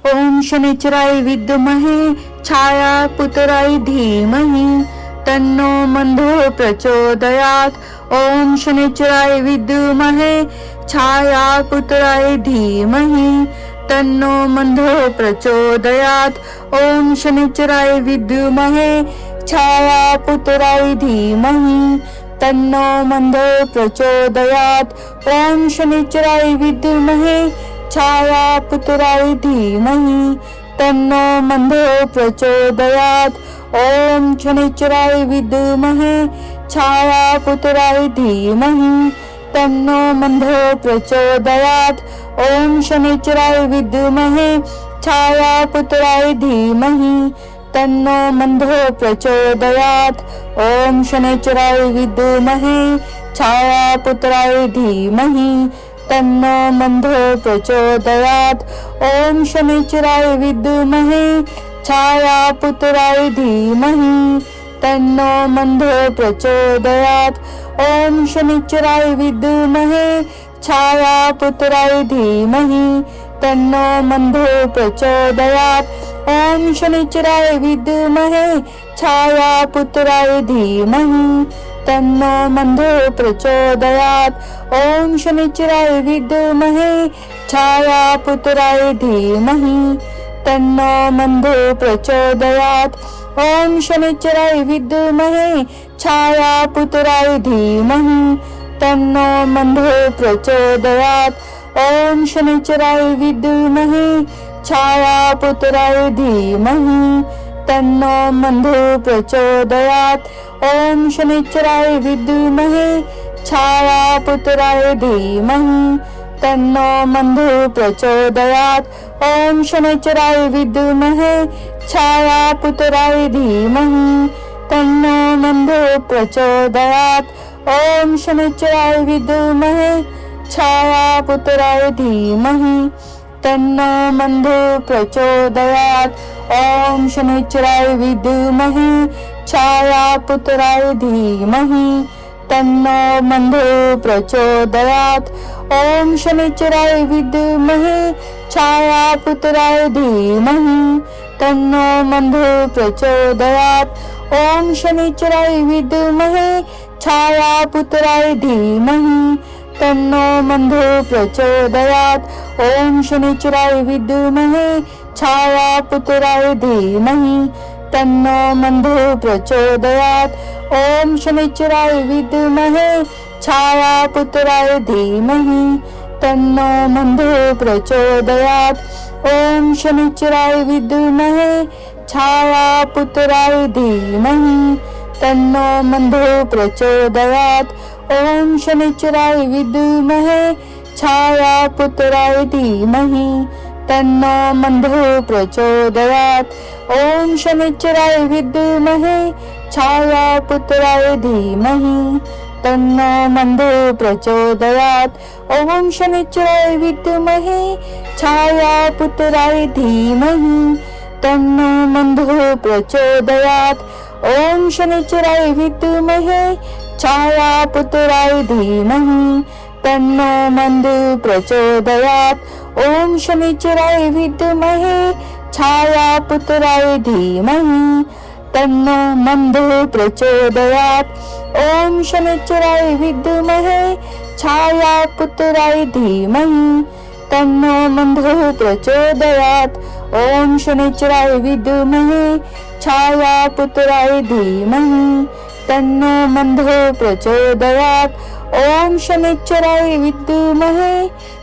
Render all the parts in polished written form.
ओम शनिचराय विद्महे छायापुत्राय धीमहि तन्नो मंदो प्रचोदयात्। ओम शनिचराय विद्महे छायापुत्राय धीमहि तन्नो मंदो प्रचोदयात्। ओम शनिचराय विद्महे छायापुत्राय धीमहि तन्नो मंदो प्रचोदयात्। ओम शनिचराय विद्महे छायापुत्राय धीमहि तन्नो मंदो प्रचोदयात्। ओम शनिचराय विद्महे छायापुत्राय धीमहि तन्नो मंदो प्रचोदयात्। ओम शनिचराय विद्महे छायापुत्राय धीमहि तन्नो मंदो प्रचोदयात्। ओम शनिचराय विद्महे छायापुत्राय धीमहि तन्नो मंदो प्रचोदयात्। ओम शनिचराय विद्महे छायापुत्राय धीमहि तन्नो मंदो प्रचोदयात्। ओम शनिचराय विद्महे छायापुत्राय धीमहि तन्नो मंदो प्रचोदयात्। ओम शनिचराय विद्महे छायापुत्राय धीमहि तन्नो मंदो प्रचोदयात्। ओम शनिचराय विद्महे छायापुत्राय धीमहि तन्नो मंदो प्रचोदयात्। ओम शनिचराय विद्महे छायापुत्राय धीमहि तन्नो मंदो प्रचोदयात्। ओम शनिचराय विद्महे छायापुत्राय धीमहि तन्नो मंदो प्रचोदयात्। ओम शनिचराय विद्महे छायापुत्राय धीमहि तन्नो मंदो प्रचोदयात्। ओम शनिचराय विद्महे छायापुत्राय धीमहि तन्नो मंदो प्रचोदयात्। ओम शनिचराय विद्महे छायापुत्राय धीमहि तन्नो मंदो प्रचोदयात्। ओम शनिचराय विद्महे छायापुत्राय धीमहि तन्नो मंदो प्रचोदयात्। ओम शनिचराय विद्महे छायापुत्राय धीमहि तन्नो मंदो प्रचोदयात्। ओम शनिचराय विद्महे छायापुत्राय धीमहि तन्नो मंदो प्रचोदयात्। ओम शनिचराय विद्महे छायापुत्राय धीमहि तन्नो मंदो प्रचोदयात्। ओम शनिचराय विद्महे छायापुत्राय धीमहि तन्नो मंदो प्रचोदयात्। ओम शनिचराय विद्महे छायापुत्राय धीमहि तन्नो मंदो प्रचोदयात्। ओम शनिचराय विद्महे छायापुत्राय धीमहि तन्नो मंदो प्रचोदयात्। ओम शनिचराय विद्महे छायापुत्राय धीमहि तन्नो मंदो प्रचोदयात्। ओम शनिचराय विद्महे छायापुत्राय धीमहि तन्नो मंदो प्रचोदयात्। ओम शनिचराय विद्महे छायापुत्राय धीमहि तन्नो मंदो प्रचोदयात्। ओम शनिचराय विद्महे छायापुत्राय धीमहि तन्नो मंदो प्रचोदयात्। ओम शनिचराय विद्महे छायापुत्राय धीमहि तन्नो मंदो प्रचोदयात्। ओम शनिचराय विद्महे छायापुत्राय धीमहि तन्नो मंदो प्रचोदयात्। ओम शनिचराय विद्महे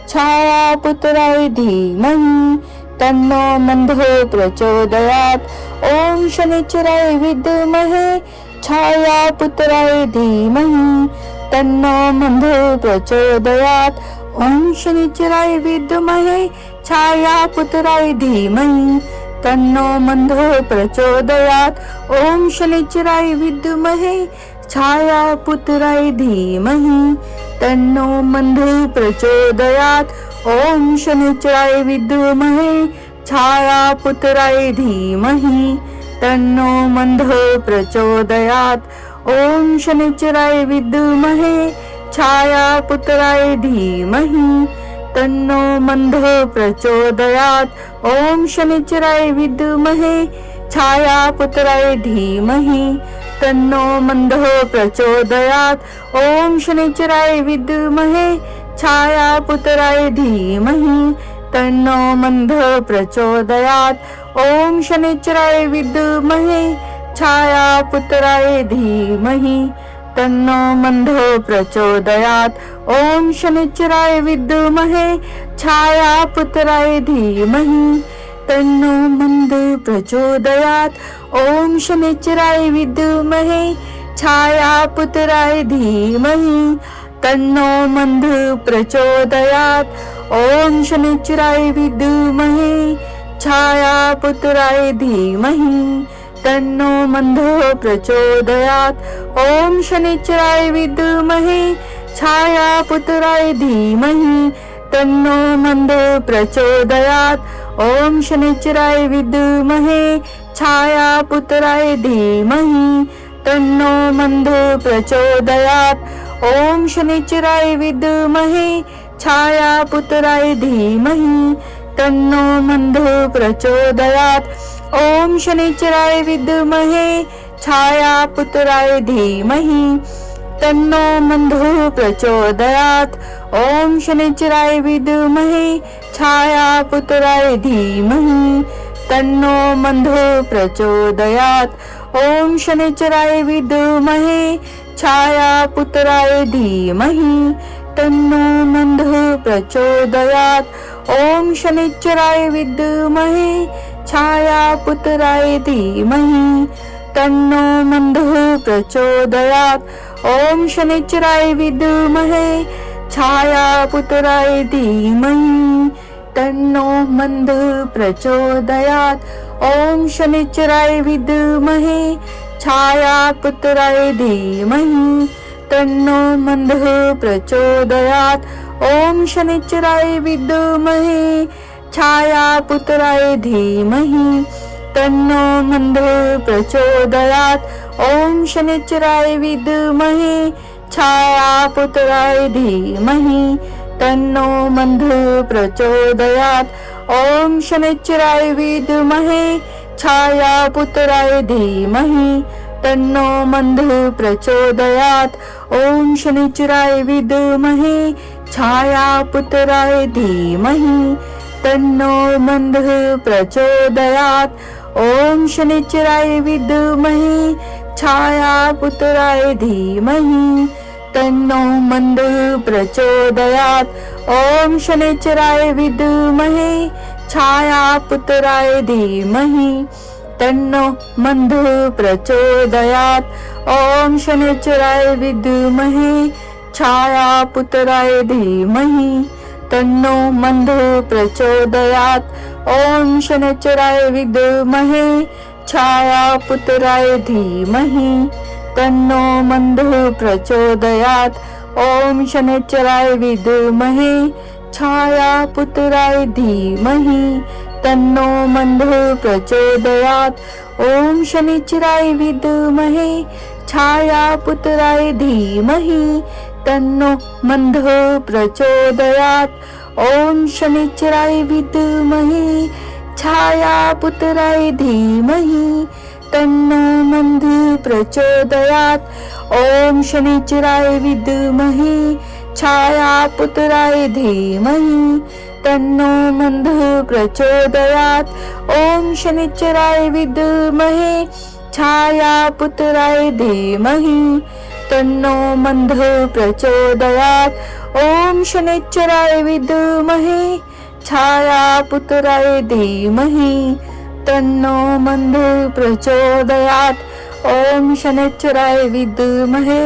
छायापुत्राय धीमहि तन्नो मंदो प्रचोदयात्। ओम शनिचराय विद्महे छायापुत्राय धीमहि तन्नो मंदो प्रचोदयात्। ओम शनिचराय विद्महे छायापुत्राय धीमहि तन्नो मंदो प्रचोदयात्। ओम शनिचराय विद्महे छायापुत्राय धीमहि तन्नो मंदो प्रचोदयात्। ओम शनिचराय विद्महे छायापुत्राय धीमहि तन्नो मंदो प्रचोदयात्। ओम शनिचराय विद्महे छायापुत्राय धीमहि तन्नो मंद प्रचोदयात. ओम शनिश्चराय विद्महे छायापुत्राय धीमहि तन्नो मंद प्रचोदयात. ओम शनिश्चराय विद्महे छायापुत्राय धीमहि तन्नो मंद प्रचोदयात. ओम शनिश्चराय विद्महे छायापुत्राय धीमहि तन्नो मंद प्रचोदयात. ओम शनिश्चराय विद्महे छायापुत्राय धीमहि तन्नो मंद प्रचोदयात. ओम शनिश्चराय विद्महे छायापुत्राय धीमहि तन्नो मंद प्रचोदयात. ओम शनिश्चराय विद्महे छायापुत्राय धीमहि तन्नो मंद प्रचोदयात. ओम शनिश्चराय विद्महे छायापुत्राय धीमहि तन्नो मंद प्रचोदयात. ओम शनिश्चराय विद्महे छायापुत्राय धीमहि तन्नो मंद प्रचोदयात. ओम शनिश्चराय विद्महे छायापुत्राय धीमहि तन्नो मंद प्रचोदयात. ओम शनिश्चराय विद्महे छायापुत्राय धीमहि तन्नो मंद प्रचोदयात. ओम शनिश्चराय विद्महे छायापुत्राय धीमहि तन्नो मंद प्रचोदयात. ओम शनिश्चराय विद्महे छायापुत्राय धीमहि तन्नो मंद प्रचोदयात. ओम शनिश्चराय विद्महे छायापुत्राय धीमहि तन्नो मंद प्रचोदयात. ओम शनिश्चराय विद्महे छायापुत्राय धीमहि तन्नो मंद प्रचोदयात. ओम शनिश्चराय विद्महे छायापुत्राय धीमहि तन्नो मंद प्रचोदयात. ओम शनिश्चराय विद्महे छायापुत्राय धीमहि तन्नो मंद प्रचोदयात. ओम शनिश्चराय विद्महे छायापुत्राय धीमहि तन्नो मंद प्रचोदयात. ओम शनिश्चराय विद्महे छायापुत्राय धीमहि तन्नो मंद प्रचोदयात. ओम शनिश्चराय विद्महे छायापुत्राय धीमहि तन्नो मंद प्रचोदयात. ओम शनिश्चराय विद्महे छायापुत्राय धीमहि तन्नो मंद प्रचोदयात. ओम शनिश्चराय विद्महे छायापुत्राय धीमहि तन्नो मंद प्रचोदयात. ओम शनिश्चराय विद्महे छायापुत्राय धीमहि तन्नो मंद प्रचोदयात. ओम शनिश्चराय विद्महे छायापुत्राय धीमहि तन्नो मंद प्रचोदयात. ओम शनिश्चराय विद्महे छायापुत्राय धीमहि तन्नो मंद प्रचोदयात. ओम शनिश्चराय विद्महे छायापुत्राय धीमहि तन्नो मंद प्रचोदयात. ओम शनिश्चराय विद्महे छायापुत्राय धीमहि तन्नो मंद प्रचोदयात. ओम शनिश्चराय विद्महे छायापुत्राय धीमहि तन्नो मंद प्रचोदयात. ओम शनिश्चराय विद्महे छायापुत्राय धीमहि तन्नो मंद प्रचोदयात. ओम शनिश्चराय विद्महे छायापुत्राय धीमहि तन्नो मंद प्रचोदयात. ओम शनिश्चराय विद्महे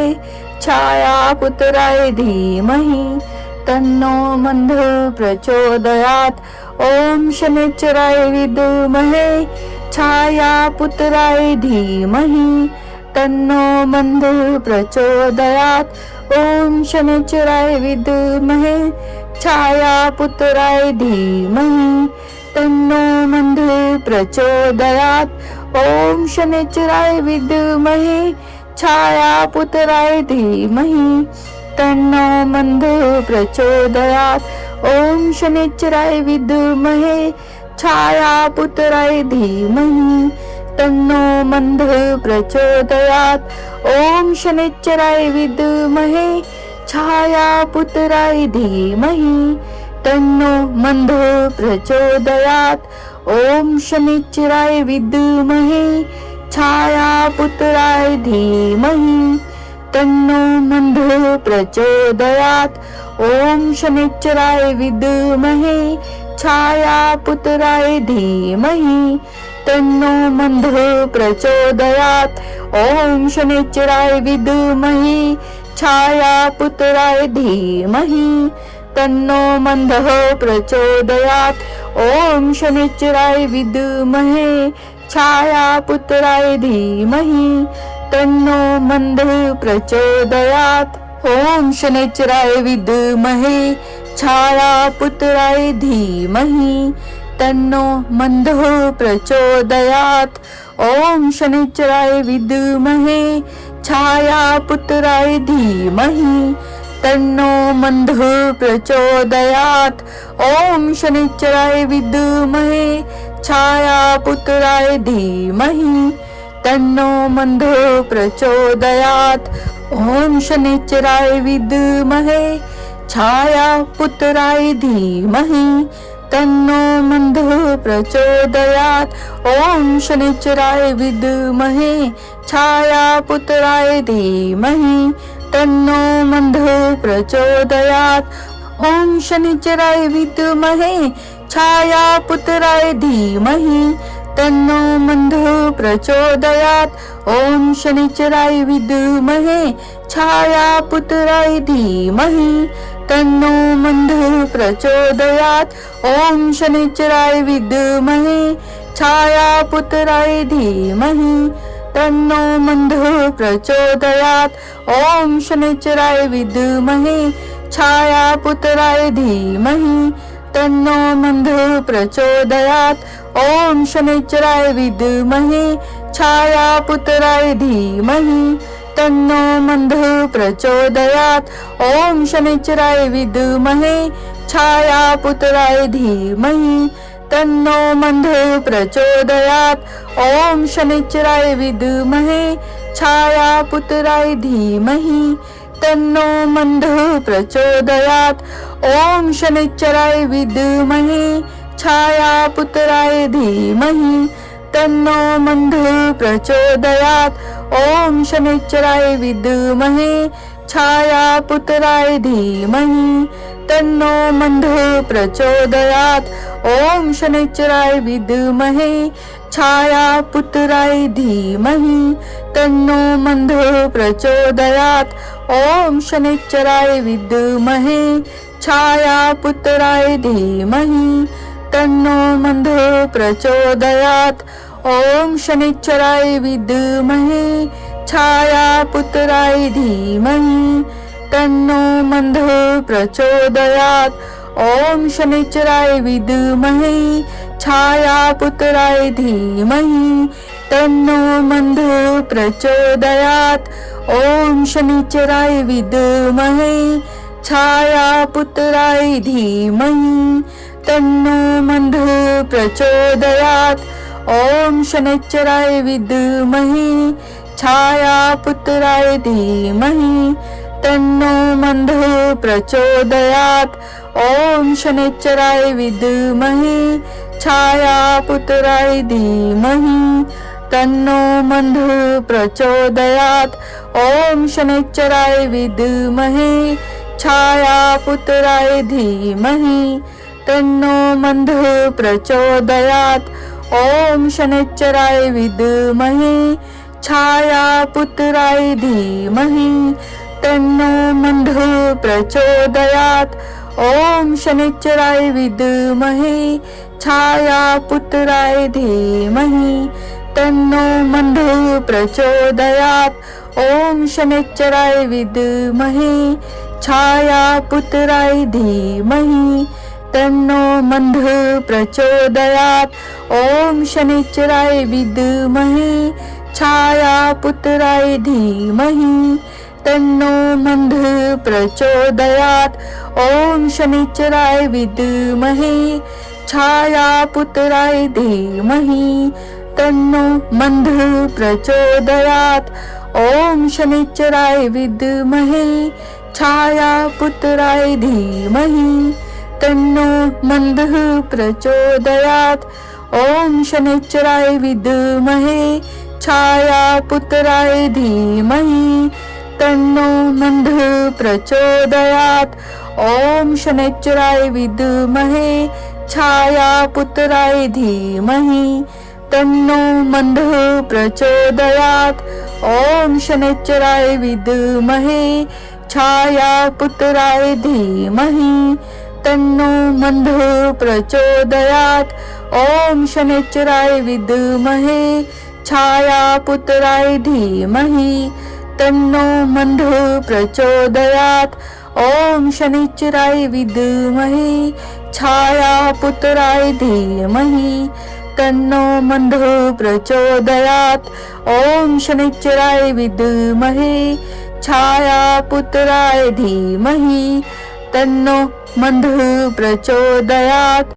छायापुत्राय धीमहि तन्नो मंद प्रचोदयात. ओम शनिश्चराय विद्महे छायापुत्राय धीमहि तन्नो मंद प्रचोदयात. ओम शनिश्चराय विद्महे छायापुत्राय धीमहि तन्नो मंद प्रचोदयात. ओम शनिश्चराय विद्महे छायापुत्राय धीमहि तन्नो मंद प्रचोदयात. ओम शनिश्चराय विद्महे छायापुत्राय धीमहि तन्नो मंद प्रचोदयात् ओम शनिश्चराय विद्महे छायापुत्राय धीमहि तन्नो मंद प्रचोदयात् ओम शनिश्चराय विद्महे छायापुत्राय धीमहि तन्नो मंद प्रचोदयात् ओम शनिश्चराय विद्महे छायापुत्राय धीमहि तन्नो मंद प्रचोदयात् ओम शनिश्चराय विद्महे छायापुत्राय धीमहि तन्नो मंद प्रचोदयात् ओम शनिश्चराय विद्महे छायापुत्राय धीमहि तन्नो मंद प्रचोदयात् ओम शनिश्चराय विद्महे छायापुत्राय धीमहि तन्नो मंद प्रचोदयात् ओम शनिश्चराय विद्महे छायापुत्राय धीमहि तन्नो मंद प्रचोदयात् ओम शनिश्चराय विद्महे छायापुत्राय धीमहि तन्नो मंद प्रचोदयात् ओम शनिश्चराय विद्महे छायापुत्राय धीमहि तन्नो मंद प्रचोदयात् ओम शनिश्चराय विद्महे छायापुत्राय धीमहि तन्नो मंद प्रचोदयात् ओम शनिश्चराय विद्महे छायापुत्राय धीमहि तन्नो मंद प्रचोदयात् ओम शनिश्चराय विद्महे छायापुत्राय धीमहि तन्नो मंद प्रचोदयात् ओम शनिश्चराय विद्महे छायापुत्राय धीमहि तन्नो मंद प्रचोदयात् ओम शनिश्चराय विद्महे छायापुत्राय धीमहि तन्नो मंद प्रचोदयात् ओम शनिश्चराय विद्महे छायापुत्राय धीमहि तन्नो मंद प्रचोदयात् ओम शनिश्चराय विद्महे छायापुत्राय धीमहि तन्नो मंद प्रचोदयात् ओम शनिश्चराय विद्महे छायापुत्राय धीमहि तन्नो मंद प्रचोदयात् ओम शनिश्चराय विद्महे छायापुत्राय धीमहि तन्नो मंद प्रचोदयात् ओम शनिश्चराय विद्महे छायापुत्राय धीमहि तन्नो मंद प्रचोदयात् ओम शनिश्चराय विद्महे छायापुत्राय धीमहि तन्नो मंद प्रचोदयात् ओम शनिश्चराय विद्महे छायापुत्राय धीमहि तन्नो मंद प्रचोदयात् ओम शनिश्चराय विद्महे छायापुत्राय धीमहि तन्नो मंद प्रचोदयात् ओम शनिश्चराय विद्महे छायापुत्राय धीमहि तन्नो मंद प्रचोदयात् ओम शनिश्चराय विद्महे छायापुत्राय धीमहि तन्नो मंद प्रचोदयात् ओम शनिश्चराय विद्महे छायापुत्राय धीमहि तन्नो मंद प्रचोदयात् ओम शनिश्चराय विद्महे छायापुत्राय धीमहि तन्नो मंद प्रचोदयात् ओम शनिश्चराय विद्महे छायापुत्राय धीमहि तन्नो मंद प्रचोदयात् ओम शनिश्चराय विद्महे छायापुत्राय धीमहि तन्नो मंद प्रचोदयात् ओम शनिश्चराय विद्महे छायापुत्राय धीमहि तन्नो मंद प्रचोदयात् ओम शनिश्चराय विद्महे छायापुत्राय धीमहि तन्नो मंद प्रचोदयात् ओम शनिश्चराय विद्महे छायापुत्राय धीमहि तन्नो मंध प्रचोदयात्. ओम शनिश्चराय विद्महे छायापुत्राय धीमहि तन्नो मंध प्रचोदयात्. ओम शनिश्चराय विद्महे छायापुत्राय धीमहि तन्नो मंद प्रचोदयात्. ओम शनिश्चराय विद्महे छायापुत्राय धीमहि तन्नो मंद प्रचोदयात्. ओम शनिश्चराय विद्महे छायापुत्राय धीमहि तन्नो मंद प्रचोदयात्. ओम शनिश्चराय विद्महे छायापुत्राय धीमहि तन्नो मंद प्रचोदयात्. ओम शनिश्चराय विद्महे छायापुत्राय धीमहि तन्नो मंद प्रचोदयात्. ओम शनिश्चराय विद्महे छायापुत्राय धीमहि तन्नो मंद प्रचोदयात्. ओम शनिश्चराय विद्महे छायापुत्राय धीमहि तन्नो मंद प्रचोदयात्.